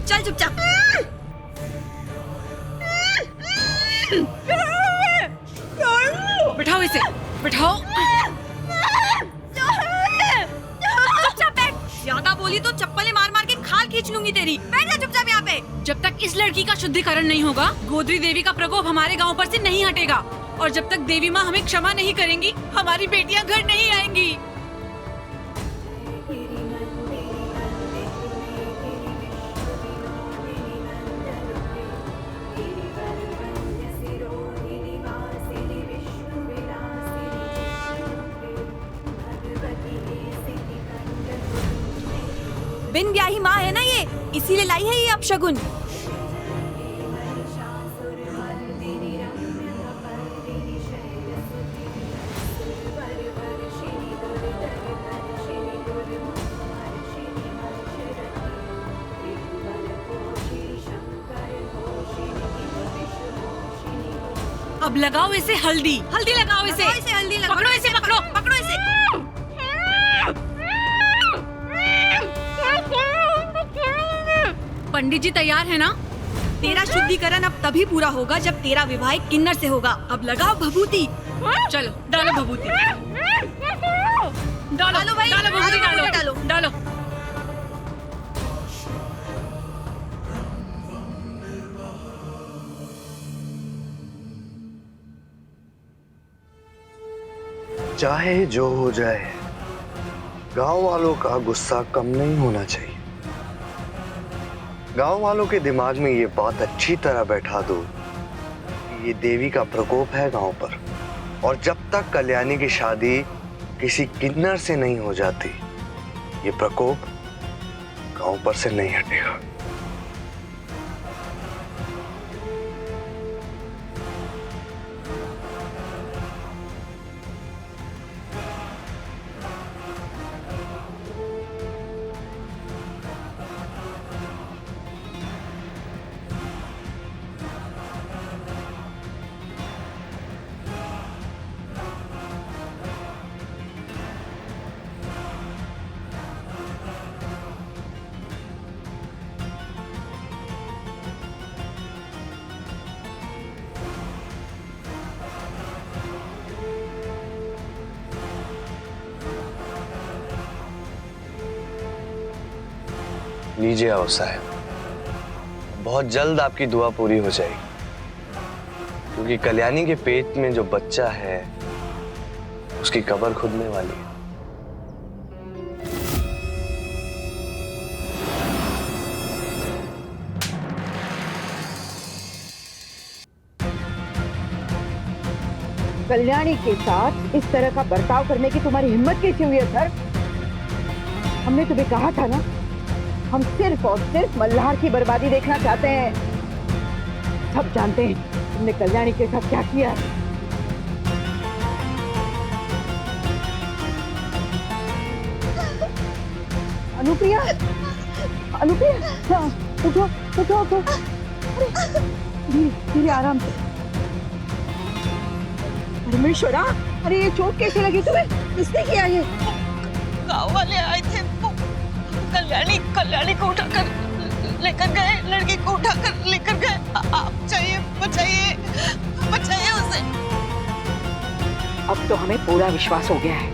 चल चुपचाप। बिठाओ इसे, बिठाओ। चुपचाप बैठ। ज्यादा बोली तो चप्पलें मार मार के खाल खींच लूंगी तेरी। बैठ जा चुपचाप यहाँ पे। जब तक इस लड़की का शुद्धिकरण नहीं होगा, गोत्री देवी का प्रकोप हमारे गांव पर से नहीं हटेगा। और जब तक देवी माँ हमें क्षमा नहीं करेंगी, हमारी बेटियां घर नहीं आएंगी। बिन ब्याही माँ है ना ये, इसीलिए लाई है ये अपशगुन। अब लगाओ इसे हल्दी, हल्दी लगाओ इसे, हल्दी लगाओ। पकड़ो इसे, पकड़ो, पकड़ो इसे। पंडित जी तैयार है ना? तेरा शुद्धिकरण अब तभी पूरा होगा जब तेरा विवाह किन्नर से होगा। अब लगाओ भभूति। चलो डालो भभूति। डालो भाई, डालो भभूति, डालो डालो डालो। चाहे जो हो जाए, गांव वालों का गुस्सा कम नहीं होना चाहिए। गांव वालों के दिमाग में ये बात अच्छी तरह बैठा दो कि ये देवी का प्रकोप है गांव पर, और जब तक कल्याणी की शादी किसी किन्नर से नहीं हो जाती, ये प्रकोप गांव पर से नहीं हटेगा। लीजिए आओ साहब, बहुत जल्द आपकी दुआ पूरी हो जाएगी, क्योंकि कल्याणी के पेट में जो बच्चा है उसकी कब्र खुदने वाली है। कल्याणी के साथ इस तरह का बर्ताव करने की तुम्हारी हिम्मत कैसे हुई है सर? हमने तुम्हें कहा था ना, हम सिर्फ और सिर्फ मल्हार की बर्बादी देखना चाहते हैं। सब जानते हैं तुमने कल्याणी के साथ क्या किया है। अनुप्रिया, अनुप्रिया, हाँ, उठो उठो उठो। धीरे धीरे, आराम से। परमेश्वरा, अरे ये चोट कैसे लगी तुम्हें? किसने किया ये? गाँव वाले आए थे, कल्याणी को उठाकर लेकर गए, लड़की को उठाकर लेकर गए। आप चाहिए, बचाइए, बचाइए उसे। अब तो हमें पूरा विश्वास हो गया है,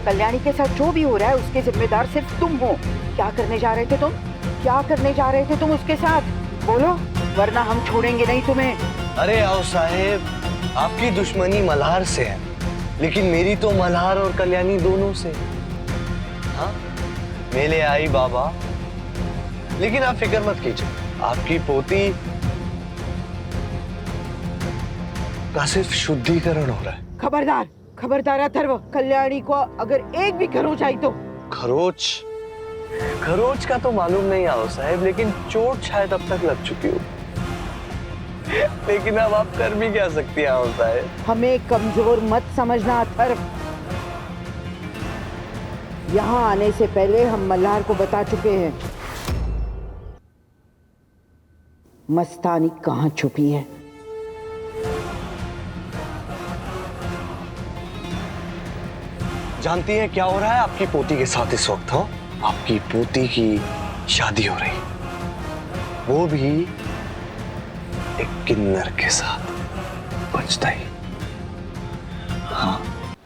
कल्याणी के साथ जो भी हो रहा है उसके जिम्मेदार सिर्फ तुम हो। क्या करने जा रहे थे तुम? क्या करने जा रहे थे तुम उसके साथ? बोलो, वरना हम छोड़ेंगे नहीं तुम्हें। अरे आओ साहेब, आपकी दुश्मनी मल्हार से है, लेकिन मेरी तो मल्हार और कल्याणी दोनों से। हाँ, मेले आई बाबा, लेकिन आप फिक्र मत कीजिए, आपकी पोती का सिर्फ शुद्धिकरण हो रहा है। खबरदार, खबरदार अथर्व, कल्याणी को अगर एक भी खरोच आई तो। खरोच? खरोच का तो मालूम नहीं आओ साहेब, लेकिन चोट शायद अब तक लग चुकी हो। लेकिन अब आप कर भी क्या सकती हैं आओ साहेब? हमें कमजोर मत समझना अथर्व। यहाँ आने से पहले हम मल्हार को बता चुके हैं मस्तानी कहाँ छुपी है। जानती हैं क्या हो रहा है आपकी पोती के साथ इस वक्त? हो, आपकी पोती की शादी हो रही। वो भी एक किन्नर के साथ बचता ही। हाँ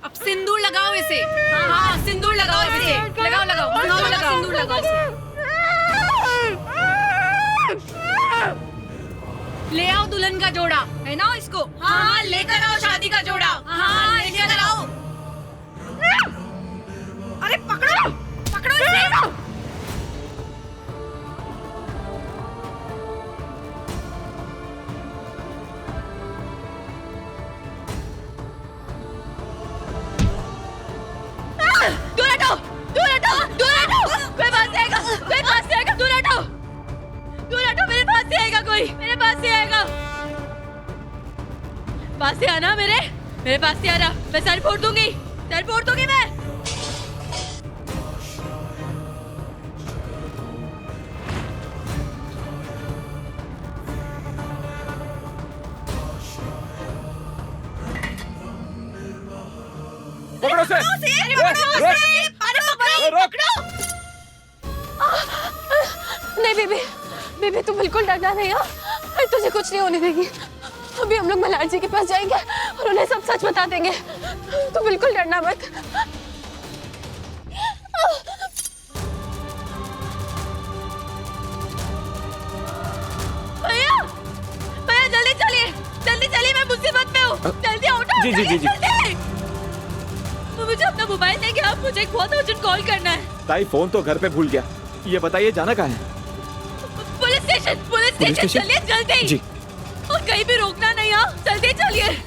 अब सिंदूर लगाओ इसे। हाँ सिंदूर लगाओ इसे। लगाओ लगाओ सिंदूर लगाओ, सिंदूर लगाओ इसे। ले आओ दुल्हन का जोड़ा, है ना इसको? हाँ लेकर आओ शादी का जोड़ा। हाँ लेकर आओ। अरे पकड़ो पकड़ो इसे। दूर हटो, दूर हटो, दूर हटो। कोई पास से आएगा, कोई पास से आएगा। दूर हटो, दूर हटो। मेरे पास से आएगा कोई, मेरे पास से आएगा। पास से आना मेरे पास से आना। मैं सर फोड़ दूंगी, सर फोड़ दूंगी मैं। पकड़ो उसे! अरे पकड़ो उसे! अरे पकड़ो! नहीं बेबी, बेबी तू बिल्कुल डरना नहीं। हाँ तुझे कुछ नहीं होने देगी। अभी हम लोग मल्हार जी के पास जाएंगे और उन्हें सब सच बता देंगे। तू बिल्कुल डरना मत। भैया भैया जल्दी चलिए, जल्दी चलिए। मैं मुसीबत में हूँ। जल्दी उठो। जी, जी, जी, जी। जल्दी। मुझे अपना मोबाइल देंगे आप? मुझे एक बहुत अर्जेंट कॉल करना है। ताई फोन तो घर पे भूल गया। ये बताइए जाना कहाँ है? Police station, police police station. Station? चलिए जल्दी। जी। और कहीं भी रोकना नहीं। हाँ जल्दी चलिए।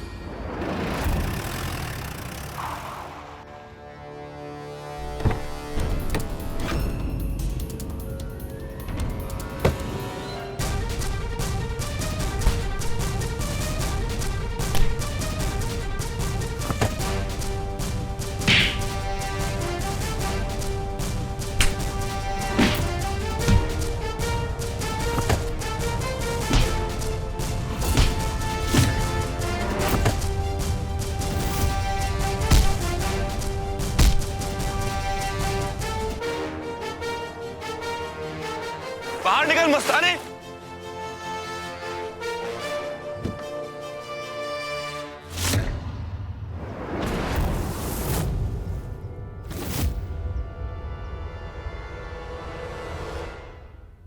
बाहर निकल मस्ताने।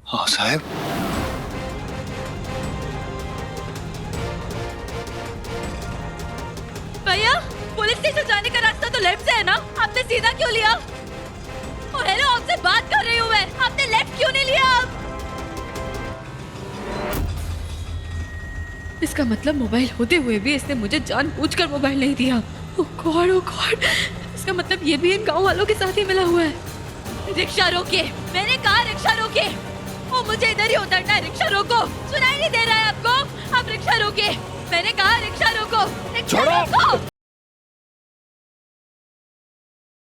हाँ साहब। भैया पुलिस स्टेशन जाने का रास्ता तो लेफ्ट से है ना? आपने सीधा क्यों लिया? और हेलो आपसे बात कर रही हूँ मैं। आपने लेफ्ट क्यों नहीं लिया? आप इसका मतलब मोबाइल होते हुए भी इसने मुझे जानबूझकर मोबाइल नहीं दिया। ओह गॉड, ओह गॉड। इसका मतलब ये भी इन गांव वालों के साथ ही मिला हुआ है। रिक्शा रोकिए, मैंने कहा रिक्शा रोकिए। ओ मुझे इधर ही उतरना है। रिक्शा रोको। सुनाई नहीं दे रहा है आपको? आप रिक्शा रोकिए। मैंने कहा रिक्शा रोको। रिक्शा छोड़ो। रोको।